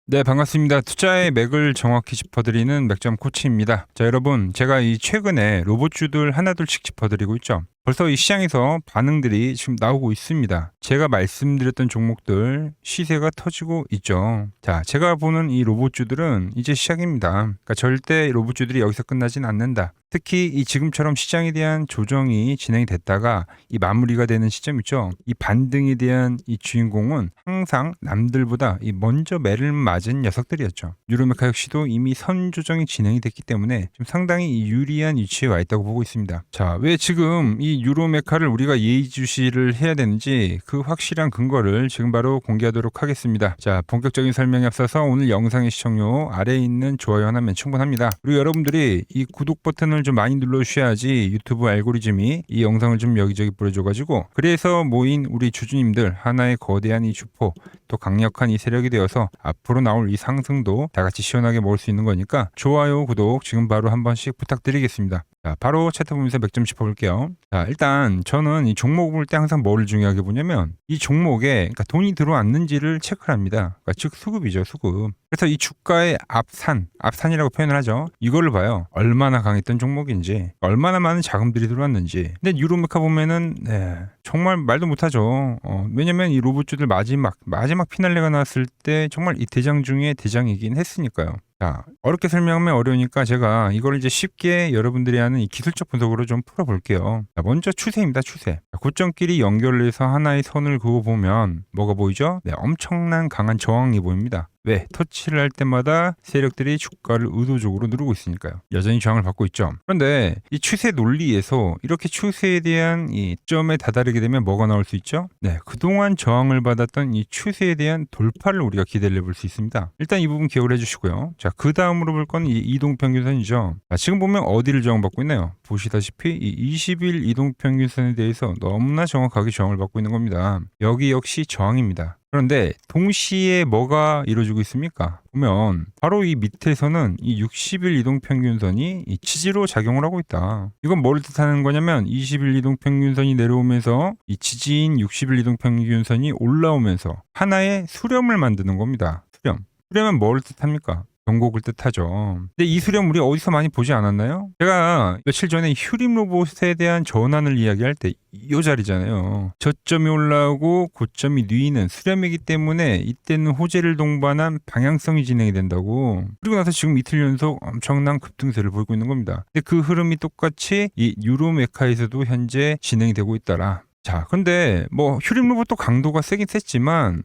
네, 반갑습니다. 투자의 맥을 정확히 짚어드리는 맥점 코치입니다. 자, 여러분, 제가 이 최근에 로봇주들 하나둘씩 짚어드리고 있죠. 벌써 이 시장에서 반응들이 지금 나오고 있습니다. 제가 말씀드렸던 종목들 시세가 터지고 있죠. 자, 제가 보는 이 로봇주들은 이제 시작입니다. 그러니까 절대 로봇주들이 여기서 끝나진 않는다. 특히 이 지금처럼 시장에 대한 조정이 진행이 됐다가 이 마무리가 되는 시점 있죠. 이 반등에 대한 이 주인공은 항상 남들보다 이 먼저 매를 맞은 녀석들이었죠. 유로메카 역시도 이미 선 조정이 진행이 됐기 때문에 좀 상당히 이 유리한 위치에 와 있다고 보고 있습니다. 자, 왜 지금 이 유로메카를 우리가 예의주시를 해야 되는지 그 확실한 근거를 지금 바로 공개하도록 하겠습니다. 자, 본격적인 설명에 앞서서 오늘 영상의 시청료 아래에 있는 좋아요 하나면 충분합니다. 그리고 여러분들이 이 구독 버튼을 좀 많이 눌러주셔야지 유튜브 알고리즘이 이 영상을 좀 여기저기 뿌려줘가지고 그래서 모인 우리 주주님들 하나의 거대한 이 주포 또 강력한 이 세력이 되어서 앞으로 나올 이 상승도 다 같이 시원하게 먹을 수 있는 거니까 좋아요 구독 지금 바로 한 번씩 부탁드리겠습니다. 자, 바로 차트 보면서 맥점 짚어볼게요. 자, 일단 저는 이 종목 볼 때 항상 뭐를 중요하게 보냐면 이 종목에 그러니까 돈이 들어왔는지를 체크를 합니다. 그러니까 즉 수급이죠, 수급. 그래서 이 주가의 앞산이라고 표현을 하죠. 이거를 봐요. 얼마나 강했던 종목인지, 얼마나 많은 자금들이 들어왔는지. 근데 유로메카 보면은 정말 말도 못하죠. 왜냐면 이 로봇주들 마지막 피날레가 나왔을 때 정말 이 대장 중에 대장이긴 했으니까요. 자, 어렵게 설명하면 어려우니까 제가 이걸 이제 쉽게 여러분들이 하는 이 기술적 분석으로 좀 풀어볼게요. 자, 먼저 추세입니다, 추세. 고점끼리 연결해서 하나의 선을 그어보면 뭐가 보이죠? 네, 엄청난 강한 저항이 보입니다. 왜? 터치를 할 때마다 세력들이 주가를 의도적으로 누르고 있으니까요. 여전히 저항을 받고 있죠. 그런데 이 추세 논리에서 이렇게 추세에 대한 이 점에 다다르게 되면 뭐가 나올 수 있죠? 네, 그동안 저항을 받았던 이 추세에 대한 돌파를 우리가 기대를 해볼 수 있습니다. 일단 이 부분 기억을 해주시고요. 자, 그 다음으로 볼 건 이 이동평균선이죠. 자, 지금 보면 어디를 저항받고 있나요? 보시다시피 이 20일 이동평균선에 대해서 너무나 정확하게 저항을 받고 있는 겁니다. 여기 역시 저항입니다. 그런데 동시에 뭐가 이루어지고 있습니까? 보면 바로 이 밑에서는 이 60일 이동평균선이 이 지지로 작용을 하고 있다. 이건 뭘 뜻하는 거냐면 20일 이동평균선이 내려오면서 이 지지인 60일 이동평균선이 올라오면서 하나의 수렴을 만드는 겁니다. 수렴은 뭘 뜻합니까? 경곡을 뜻하죠. 근데 이 수렴 우리 어디서 많이 보지 않았나요? 제가 며칠 전에 휴림 로봇에 대한 전환을 이야기할 때 이 자리잖아요. 저점이 올라오고 고점이 누이는 수렴이기 때문에 이때는 호재를 동반한 방향성이 진행이 된다고. 그리고 나서 지금 이틀 연속 엄청난 급등세를 보이고 있는 겁니다. 근데 그 흐름이 똑같이 이 유로메카에서도 현재 진행이 되고 있더라. 자, 근데 뭐 휴림 로봇도 강도가 세긴 셌지만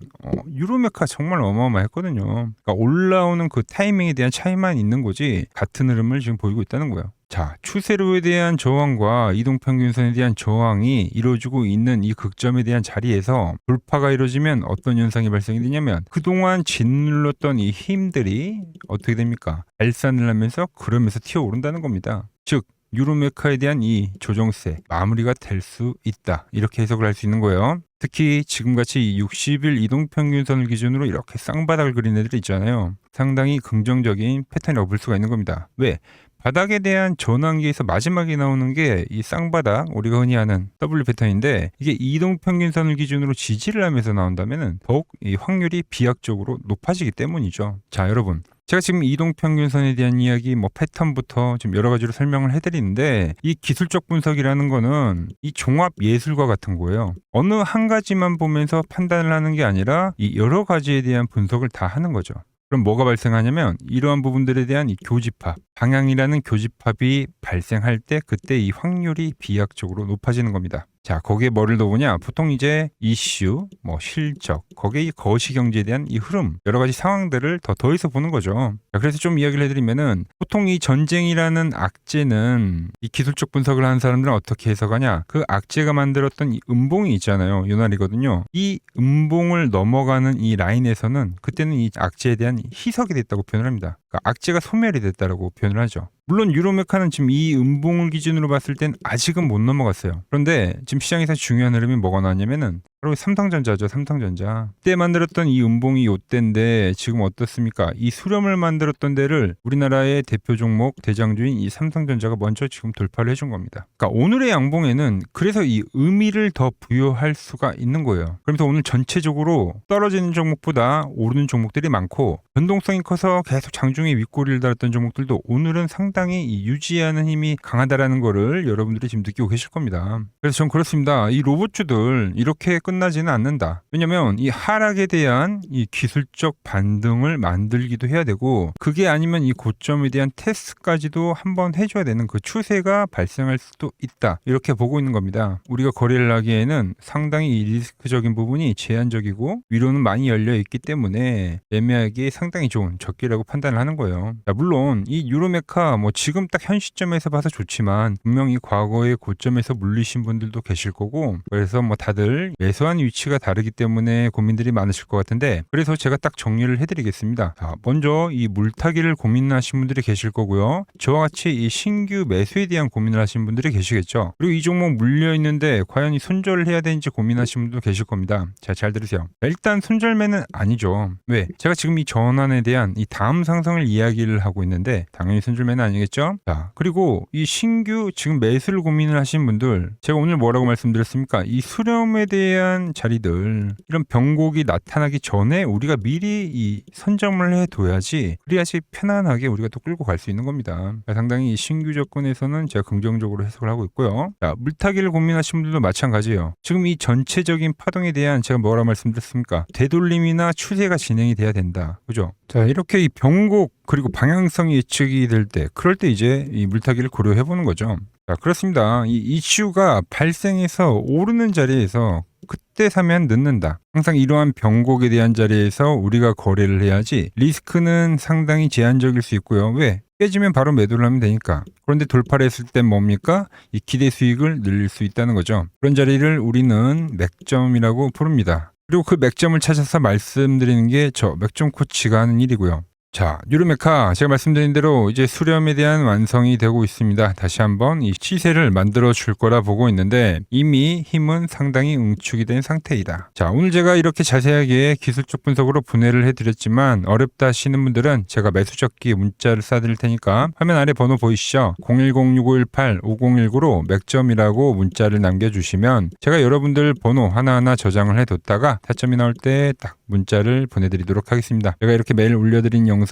유로메카 정말 어마어마했거든요. 그러니까 올라오는 그 타이밍에 대한 차이만 있는 거지 같은 흐름을 지금 보이고 있다는 거예요. 자, 추세로에 대한 저항과 이동평균선에 대한 저항이 이루어지고 있는 이 극점에 대한 자리에서 돌파가 이루어지면 어떤 현상이 발생이 되냐면 그동안 짓눌렀던 이 힘들이 어떻게 됩니까? 발산을 하면서 그러면서 튀어오른다는 겁니다. 즉 유로메카에 대한 이 조정세 마무리가 될 수 있다. 이렇게 해석을 할 수 있는 거예요. 특히 지금같이 60일 이동평균선을 기준으로 이렇게 쌍바닥을 그린 애들이 있잖아요. 상당히 긍정적인 패턴이라고 볼 수가 있는 겁니다. 왜? 바닥에 대한 전환기에서 마지막에 나오는 게 이 쌍바닥, 우리가 흔히 하는 W 패턴인데 이게 이동평균선을 기준으로 지지를 하면서 나온다면 더욱 이 확률이 비약적으로 높아지기 때문이죠. 자, 여러분. 제가 지금 이동평균선에 대한 이야기, 뭐 패턴부터 좀 여러 가지로 설명을 해드리는데 이 기술적 분석이라는 거는 이 종합 예술과 같은 거예요. 어느 한 가지만 보면서 판단을 하는 게 아니라 이 여러 가지에 대한 분석을 다 하는 거죠. 그럼 뭐가 발생하냐면 이러한 부분들에 대한 이 교집합, 방향이라는 교집합이 발생할 때 그때 이 확률이 비약적으로 높아지는 겁니다. 자, 거기에 뭐를 넣으냐? 보통 이제 이슈, 뭐 실적, 거기에 이 거시경제에 대한 이 흐름, 여러 가지 상황들을 더 더해서 보는 거죠. 자, 그래서 좀 이야기를 해드리면은 보통 이 전쟁이라는 악재는 이 기술적 분석을 하는 사람들은 어떻게 해석하냐? 그 악재가 만들었던 이 음봉이 있잖아요. 요 날이거든요. 이 음봉을 넘어가는 이 라인에서는 그때는 이 악재에 대한 희석이 됐다고 표현을 합니다. 그러니까 악재가 소멸이 됐다라고 표현을 하죠. 물론 유로메카는 지금 이 음봉을 기준으로 봤을 땐 아직은 못 넘어갔어요. 그런데 지금 시장에서 중요한 흐름이 뭐가 나왔냐면은 바로 삼성전자죠. 삼성전자. 그때 만들었던 이 음봉이 요때인데 지금 어떻습니까? 이 수렴을 만들었던 데를 우리나라의 대표 종목 대장주인 이 삼성전자가 먼저 지금 돌파를 해준 겁니다. 그러니까 오늘의 양봉에는 그래서 이 의미를 더 부여할 수가 있는 거예요. 그러면서 오늘 전체적으로 떨어지는 종목보다 오르는 종목들이 많고 변동성이 커서 계속 장중에 윗꼬리를 달았던 종목들도 오늘은 상당히 이 유지하는 힘이 강하다라는 거를 여러분들이 지금 느끼고 계실 겁니다. 그래서 전 그렇습니다. 이 로봇주들 이렇게 끝나지는 않는다. 왜냐면 이 하락에 대한 이 기술적 반등을 만들기도 해야 되고 그게 아니면 이 고점에 대한 테스트까지도 한번 해줘야 되는 그 추세가 발생할 수도 있다. 이렇게 보고 있는 겁니다. 우리가 거래를 하기에는 상당히 이 리스크적인 부분이 제한적이고 위로는 많이 열려 있기 때문에 매매하기에 상당히 좋은 적기라고 판단을 하는 거예요. 자, 물론 이 유로메카 뭐 지금 딱 현 시점에서 봐서 좋지만 분명히 과거의 고점에서 물리신 분들도 계실 거고 그래서 뭐 다들 매수한 위치가 다르기 때문에 고민들이 많으실 것 같은데 그래서 제가 딱 정리를 해드리겠습니다. 자, 먼저 이 물타기를 고민하신 분들이 계실 거고요. 저와 같이 이 신규 매수에 대한 고민을 하신 분들이 계시겠죠. 그리고 이 종목 물려 있는데 과연 이 손절을 해야 되는지 고민하시는 분도 계실 겁니다. 자, 잘 들으세요. 일단 손절매는 아니죠. 왜? 제가 지금 이 전환에 대한 이 다음 상승을 이야기를 하고 있는데 당연히 손절매는 아니겠죠. 자, 그리고 이 신규 지금 매수를 고민을 하신 분들 제가 오늘 뭐라고 말씀드렸습니까? 이 수렴에 대한 자리들 이런 변곡이 나타나기 전에 우리가 미리 이 선점을 해둬야지 그래야지 편안하게 우리가 또 끌고 갈 수 있는 겁니다. 상당히 신규 접근에서는 제가 긍정적으로 해석을 하고 있고요. 자, 물타기를 고민하신 분들도 마찬가지예요. 지금 이 전체적인 파동에 대한 제가 뭐라 말씀드렸습니까? 되돌림이나 추세가 진행이 돼야 된다. 그죠? 자, 이렇게 이 변곡 그리고 방향성이 예측이 될 때 그럴 때 이제 이 물타기를 고려해 보는 거죠. 자, 그렇습니다. 이 이슈가 발생해서 오르는 자리에서 그때 사면 늦는다. 항상 이러한 변곡에 대한 자리에서 우리가 거래를 해야지 리스크는 상당히 제한적일 수 있고요. 왜? 깨지면 바로 매도를 하면 되니까. 그런데 돌파를 했을 땐 뭡니까? 이 기대 수익을 늘릴 수 있다는 거죠. 그런 자리를 우리는 맥점이라고 부릅니다. 그리고 그 맥점을 찾아서 말씀드리는 게 저 맥점 코치가 하는 일이고요. 자, 유로메카 제가 말씀드린 대로 이제 수렴에 대한 완성이 되고 있습니다. 다시 한번 이 시세를 만들어 줄 거라 보고 있는데 이미 힘은 상당히 응축이 된 상태이다. 자, 오늘 제가 이렇게 자세하게 기술적 분석으로 분해를 해드렸지만 어렵다 하시는 분들은 제가 매수적기 문자를 쏴드릴 테니까 화면 아래 번호 보이시죠? 010-6518-5019로 맥점이라고 문자를 남겨주시면 제가 여러분들 번호 하나하나 저장을 해뒀다가 타점이 나올 때 딱 문자를 보내드리도록 하겠습니다. 제가 이렇게 매일 올려드린 영상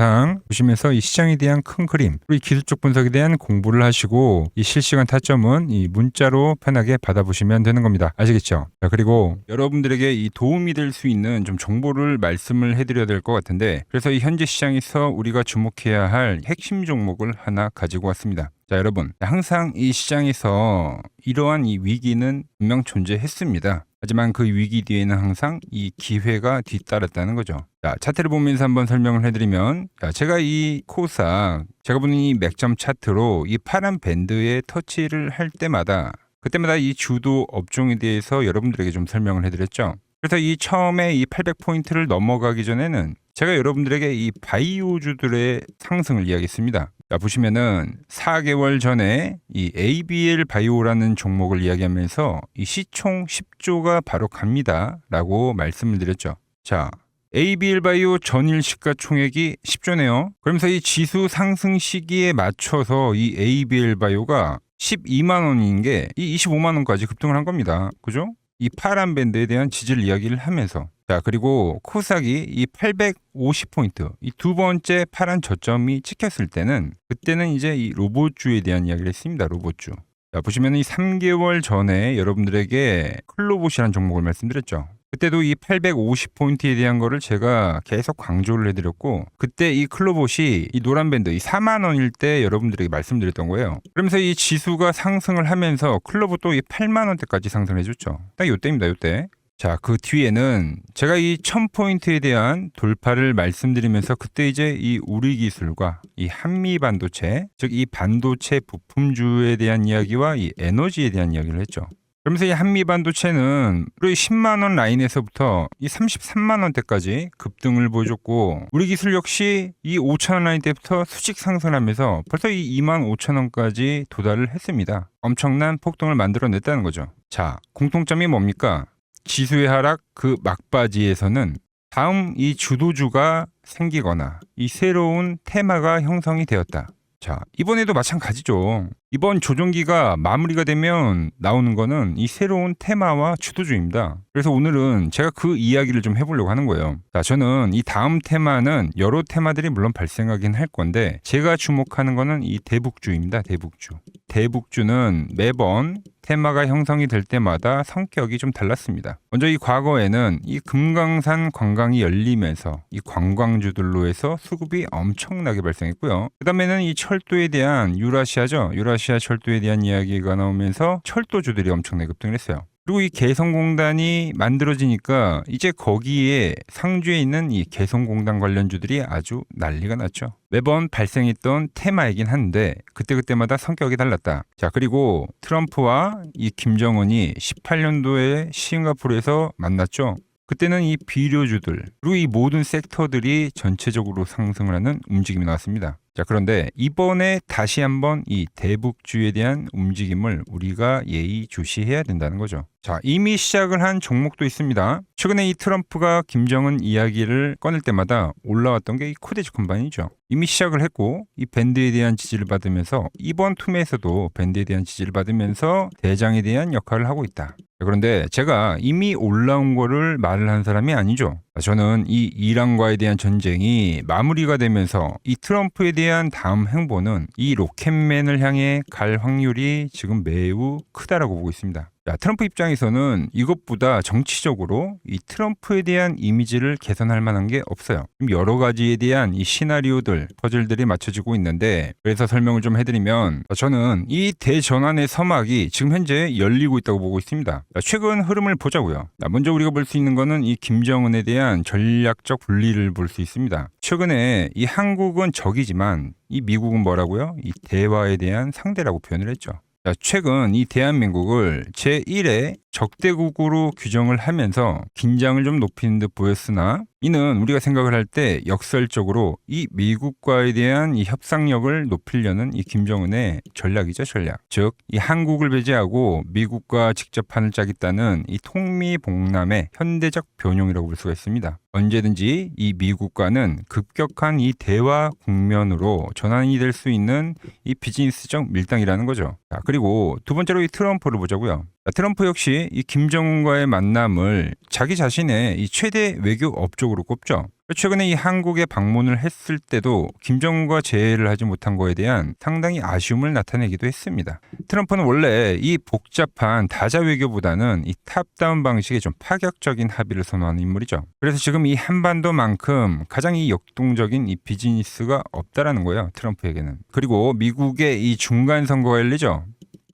보시면서 이 시장에 대한 큰 그림 그리고 이 기술적 분석에 대한 공부를 하시고 이 실시간 타점은 이 문자로 편하게 받아보시면 되는 겁니다. 아시겠죠? 자, 그리고 여러분들에게 이 도움이 될 수 있는 좀 정보를 말씀을 해드려야 될 것 같은데 그래서 이 현재 시장에서 우리가 주목해야 할 핵심 종목을 하나 가지고 왔습니다. 자, 여러분 항상 이 시장에서 이러한 이 위기는 분명 존재했습니다. 하지만 그 위기 뒤에는 항상 이 기회가 뒤따랐다는 거죠. 자, 차트를 보면서 한번 설명을 해드리면 자, 제가 이 코스닥 제가 보는 이 맥점 차트로 이 파란 밴드에 터치를 할 때마다 그때마다 이 주도 업종에 대해서 여러분들에게 좀 설명을 해드렸죠. 그래서 이 처음에 이 800포인트를 넘어가기 전에는 제가 여러분들에게 이 바이오주들의 상승을 이야기했습니다. 자, 보시면은 4개월 전에 이 ABL 바이오라는 종목을 이야기하면서 이 시총 10조가 바로 갑니다 라고 말씀을 드렸죠. 자, ABL 바이오 전일 시가총액이 10조네요. 그러면서 이 지수 상승 시기에 맞춰서 이 ABL 바이오가 12만 원인 게 이 25만 원까지 급등을 한 겁니다. 그죠? 이 파란 밴드에 대한 지지를 이야기를 하면서 자, 그리고 코스닥이 이 850포인트 이 두 번째 파란 저점이 찍혔을 때는 그때는 이제 이 로봇주에 대한 이야기를 했습니다. 로봇주. 자, 보시면 이 3개월 전에 여러분들에게 클로봇이라는 종목을 말씀드렸죠. 그때도 이 850포인트에 대한 거를 제가 계속 강조를 해드렸고 그때 이 클로봇이 이 노란 밴드 이 4만 원일 때 여러분들에게 말씀드렸던 거예요. 그러면서 이 지수가 상승을 하면서 클로봇도 이 8만 원대까지 상승해줬죠. 딱 요때입니다. 요때. 자, 그 뒤에는 제가 이 1000포인트에 대한 돌파를 말씀드리면서 그때 이제 이 우리 기술과 이 한미 반도체, 즉 이 반도체 부품주에 대한 이야기와 이 에너지에 대한 이야기를 했죠. 그러면서 이 한미 반도체는 우리 10만 원 라인에서부터 이 33만 원대까지 급등을 보여줬고 우리 기술 역시 이 5천 원 라인대부터 수직 상승하면서 벌써 이 2만 5천 원까지 도달을 했습니다. 엄청난 폭등을 만들어냈다는 거죠. 자, 공통점이 뭡니까? 지수의 하락 그 막바지에서는 다음 이 주도주가 생기거나 이 새로운 테마가 형성이 되었다. 자, 이번에도 마찬가지죠. 이번 조종기가 마무리가 되면 나오는 거는 이 새로운 테마와 주도주입니다. 그래서 오늘은 제가 그 이야기를 좀 해보려고 하는 거예요. 자, 저는 이 다음 테마는 여러 테마들이 물론 발생하긴 할 건데 제가 주목하는 거는 이 대북주입니다. 대북주. 대북주는 매번 테마가 형성이 될 때마다 성격이 좀 달랐습니다. 먼저 이 과거에는 이 금강산 관광이 열리면서 이 관광주들로 해서 수급이 엄청나게 발생했고요. 그 다음에는 이 철도에 대한 유라시아죠. 유라시아 철도에 대한 이야기가 나오면서 철도주들이 엄청나게 급등을 했어요. 그리고 이 개성공단이 만들어지니까 이제 거기에 상주에 있는 이 개성공단 관련주들이 아주 난리가 났죠. 매번 발생했던 테마이긴 한데 그때마다 성격이 달랐다. 자, 그리고 트럼프와 이 김정은이 18년도에 싱가포르에서 만났죠. 그때는 이 비료주들 그리고 이 모든 섹터들이 전체적으로 상승을 하는 움직임이 나왔습니다. 자, 그런데 이번에 다시 한번 이 대북주에 대한 움직임을 우리가 예의주시해야 된다는 거죠. 자, 이미 시작을 한 종목도 있습니다. 최근에 이 트럼프가 김정은 이야기를 꺼낼 때마다 올라왔던 게 이 코데지 컴바인이죠. 이미 시작을 했고 이 밴드에 대한 지지를 받으면서 이번 투매에서도 밴드에 대한 지지를 받으면서 대장에 대한 역할을 하고 있다. 그런데 제가 이미 올라온 거를 말을 한 사람이 아니죠. 저는 이 이란과에 대한 전쟁이 마무리가 되면서 이 트럼프에 대한 다음 행보는 이 로켓맨을 향해 갈 확률이 지금 매우 크다라고 보고 있습니다. 자, 트럼프 입장에서는 이것보다 정치적으로 이 트럼프에 대한 이미지를 개선할 만한 게 없어요. 여러 가지에 대한 이 시나리오들, 퍼즐들이 맞춰지고 있는데 그래서 설명을 좀 해드리면 저는 이 대전환의 서막이 지금 현재 열리고 있다고 보고 있습니다. 최근 흐름을 보자고요. 먼저 우리가 볼 수 있는 거는 이 김정은에 대한 전략적 분리를 볼 수 있습니다. 최근에 이 한국은 적이지만 이 미국은 뭐라고요? 이 대화에 대한 상대라고 표현을 했죠. 자, 최근 이 대한민국을 제1의 적대국으로 규정을 하면서 긴장을 좀 높이는 듯 보였으나 이는 우리가 생각을 할 때 역설적으로 이 미국과에 대한 이 협상력을 높이려는 이 김정은의 전략이죠, 전략. 즉, 이 한국을 배제하고 미국과 직접 판을 짜겠다는 이 통미봉남의 현대적 변용이라고 볼 수가 있습니다. 언제든지 이 미국과는 급격한 이 대화 국면으로 전환이 될 수 있는 이 비즈니스적 밀당이라는 거죠. 자, 그리고 두 번째로 이 트럼프를 보자고요. 트럼프 역시 이 김정은과의 만남을 자기 자신의 이 최대 외교 업적으로 꼽죠. 최근에 이 한국에 방문을 했을 때도 김정은과 재회를 하지 못한 거에 대한 상당히 아쉬움을 나타내기도 했습니다. 트럼프는 원래 이 복잡한 다자 외교보다는 이 탑다운 방식의 좀 파격적인 합의를 선호하는 인물이죠. 그래서 지금 이 한반도만큼 가장 이 역동적인 이 비즈니스가 없다라는 거예요, 트럼프에게는. 그리고 미국의 이 중간 선거가 열리죠.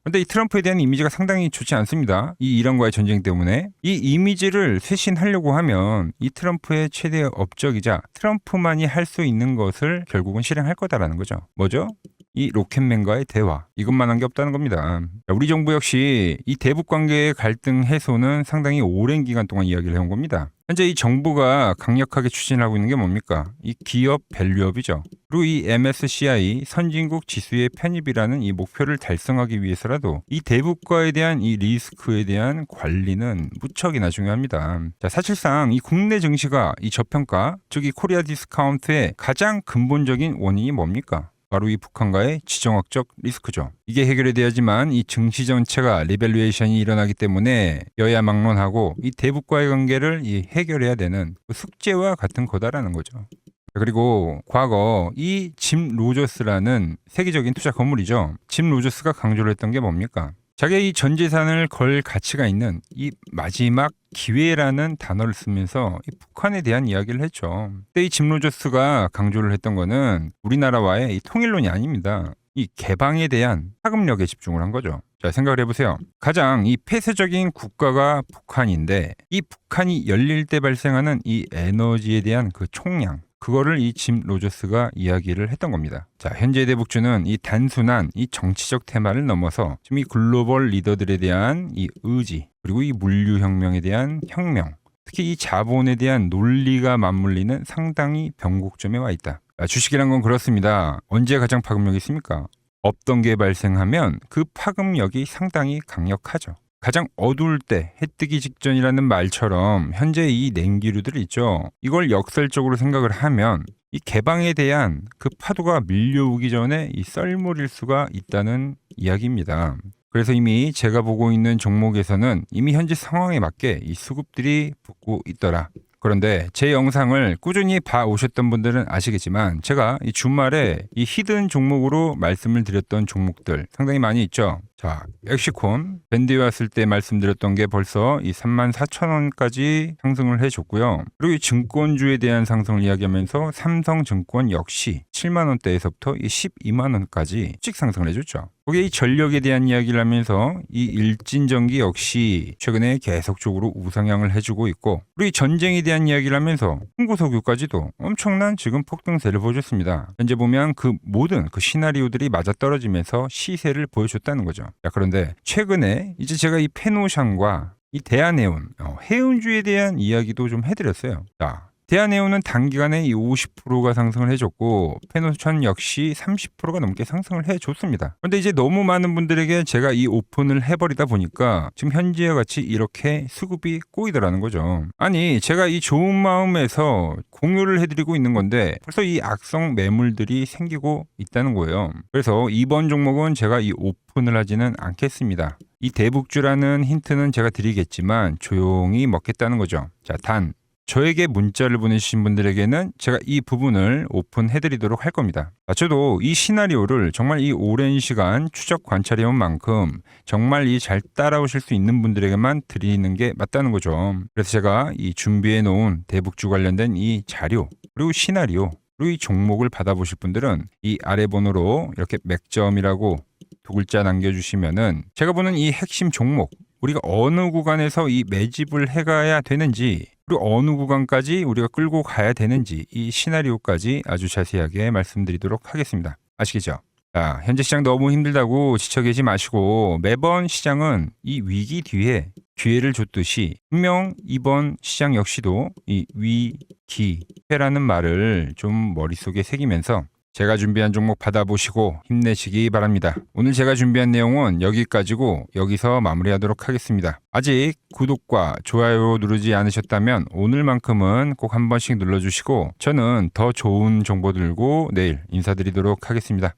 근데 이 트럼프에 대한 이미지가 상당히 좋지 않습니다. 이 이란과의 전쟁 때문에. 이 이미지를 쇄신하려고 하면 이 트럼프의 최대 업적이자 트럼프만이 할 수 있는 것을 결국은 실행할 거다라는 거죠. 뭐죠? 이 로켓맨과의 대화. 이것만 한 게 없다는 겁니다. 우리 정부 역시 이 대북 관계의 갈등 해소는 상당히 오랜 기간 동안 이야기를 해온 겁니다. 현재 이 정부가 강력하게 추진하고 있는 게 뭡니까? 이 기업 밸류업이죠. 그리고 이 MSCI 선진국 지수의 편입이라는 이 목표를 달성하기 위해서라도 이 대북과에 대한 이 리스크에 대한 관리는 무척이나 중요합니다. 자, 사실상 이 국내 증시가 이 저평가, 즉 이 코리아 디스카운트의 가장 근본적인 원인이 뭡니까? 바로 이 북한과의 지정학적 리스크죠. 이게 해결이 돼야지만 이 증시 전체가 리밸류에이션이 일어나기 때문에 여야 막론하고 이 대북과의 관계를 이 해결해야 되는 숙제와 같은 거다라는 거죠. 그리고 과거 이 짐 로저스라는 세계적인 투자 건물이죠. 짐 로저스가 강조를 했던 게 뭡니까? 자기의 이 전 재산을 걸 가치가 있는 이 마지막 기회라는 단어를 쓰면서 이 북한에 대한 이야기를 했죠. 그때 이 짐 로저스가 강조를 했던 거는 우리나라와의 이 통일론이 아닙니다. 이 개방에 대한 파급력에 집중을 한 거죠. 자, 생각을 해보세요. 가장 이 폐쇄적인 국가가 북한인데 이 북한이 열릴 때 발생하는 이 에너지에 대한 그 총량, 그거를 이 짐 로저스가 이야기를 했던 겁니다. 자, 현재 대북주는 이 단순한 이 정치적 테마를 넘어서 지금 이 글로벌 리더들에 대한 이 의지, 그리고 이 물류혁명에 대한 혁명, 특히 이 자본에 대한 논리가 맞물리는 상당히 변곡점에 와 있다. 주식이란 건 그렇습니다. 언제 가장 파급력이 있습니까? 없던 게 발생하면 그 파급력이 상당히 강력하죠. 가장 어두울 때 해 뜨기 직전이라는 말처럼 현재 이 냉기류들 있죠. 이걸 역설적으로 생각을 하면 이 개방에 대한 그 파도가 밀려오기 전에 이 썰물일 수가 있다는 이야기입니다. 그래서 이미 제가 보고 있는 종목에서는 이미 현재 상황에 맞게 이 수급들이 붙고 있더라. 그런데 제 영상을 꾸준히 봐오셨던 분들은 아시겠지만 제가 이 주말에 이 히든 종목으로 말씀을 드렸던 종목들 상당히 많이 있죠. 자, 엑시콘 밴드에 왔을 때 말씀드렸던 게 벌써 이 34,000원까지 상승을 해줬고요. 그리고 이 증권주에 대한 상승을 이야기하면서 삼성증권 역시 7만원대에서부터 이 12만원까지 씩 상승을 해줬죠. 거기에 이 전력에 대한 이야기를 하면서 이 일진전기 역시 최근에 계속적으로 우상향을 해주고 있고, 그리고 이 전쟁에 대한 이야기를 하면서 흥구석유까지도 엄청난 지금 폭등세를 보여줬습니다. 현재 보면 그 모든 그 시나리오들이 맞아떨어지면서 시세를 보여줬다는 거죠. 자, 그런데 최근에 이제 제가 이 페노샨과 이 대한해운 해운주에 대한 이야기도 좀 해드렸어요. 자, 대한해운은 단기간에 이 50%가 상승을 해줬고 페노션 역시 30%가 넘게 상승을 해줬습니다. 그런데 이제 너무 많은 분들에게 제가 이 오픈을 해버리다 보니까 지금 현재와 같이 이렇게 수급이 꼬이더라는 거죠. 아니, 제가 이 좋은 마음에서 공유를 해드리고 있는 건데 벌써 이 악성 매물들이 생기고 있다는 거예요. 그래서 이번 종목은 제가 이 오픈을 하지는 않겠습니다. 이 대북주라는 힌트는 제가 드리겠지만 조용히 먹겠다는 거죠. 자, 단 저에게 문자를 보내주신 분들에게는 제가 이 부분을 오픈해드리도록 할 겁니다. 저도 이 시나리오를 정말 이 오랜 시간 추적 관찰해온 만큼 정말 이 잘 따라오실 수 있는 분들에게만 드리는 게 맞다는 거죠. 그래서 제가 이 준비해놓은 대북주 관련된 이 자료 그리고 시나리오 그리고 이 종목을 받아보실 분들은 이 아래 번호로 이렇게 맥점이라고 두 글자 남겨주시면은 제가 보는 이 핵심 종목 우리가 어느 구간에서 이 매집을 해가야 되는지 그리고 어느 구간까지 우리가 끌고 가야 되는지 이 시나리오까지 아주 자세하게 말씀드리도록 하겠습니다. 아시겠죠? 자, 현재 시장 너무 힘들다고 지쳐 계시 마시고 매번 시장은 이 위기 뒤에 기회를 줬듯이 분명 이번 시장 역시도 이 위기회라는 말을 좀 머릿속에 새기면서 제가 준비한 종목 받아보시고 힘내시기 바랍니다. 오늘 제가 준비한 내용은 여기까지고 여기서 마무리하도록 하겠습니다. 아직 구독과 좋아요 누르지 않으셨다면 오늘만큼은 꼭 한 번씩 눌러주시고 저는 더 좋은 정보 들고 내일 인사드리도록 하겠습니다.